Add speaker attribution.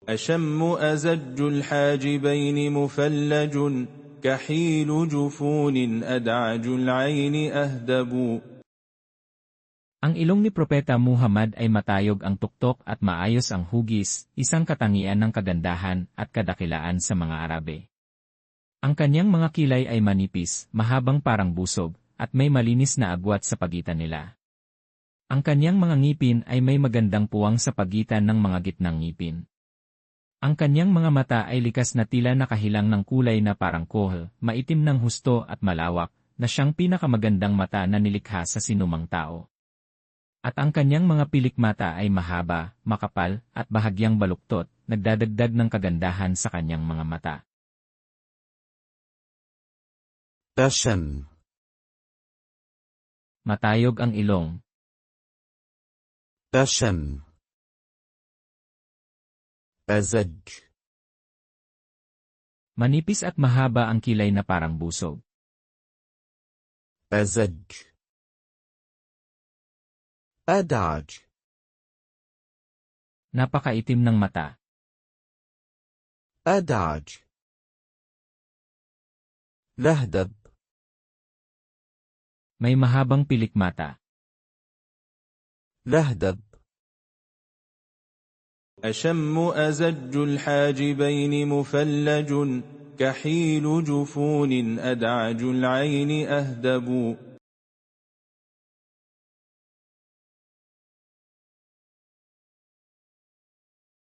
Speaker 1: أشم أزج الحاجبين مفلج كحيل جفون أدعج العين أهدب.
Speaker 2: Ang ilong ni Propeta Muhammad ay matayog ang tuktok at maayos ang hugis, isang katangian ng kagandahan at kadakilaan sa mga Arabe. Ang kanyang mga kilay ay manipis, mahabang parang busog, at may malinis na agwat sa pagitan nila. Ang kanyang mga ngipin ay may magandang puwang sa pagitan ng mga gitnang ngipin. Ang kanyang mga mata ay likas na tila nakahilang ng kulay na parang kohl, maitim ng husto at malawak, na siyang pinakamagandang mata na nilikha sa sinumang tao. At ang kanyang mga pilik mata ay mahaba, makapal, at bahagyang baluktot, nagdadagdag ng kagandahan sa kanyang mga mata.
Speaker 3: Passion.
Speaker 2: Matayog ang ilong.
Speaker 3: Passion. Azaj.
Speaker 2: Manipis at mahaba ang kilay na parang busog.
Speaker 3: Azaj. Adaj.
Speaker 2: Napakaitim ng mata.
Speaker 3: Adaj. Lahdab.
Speaker 2: May mahabang pilik mata.
Speaker 3: Lahdab.
Speaker 1: أشم أزج الحاجبين مفلج كحيل جفون أدعج العين أهدب.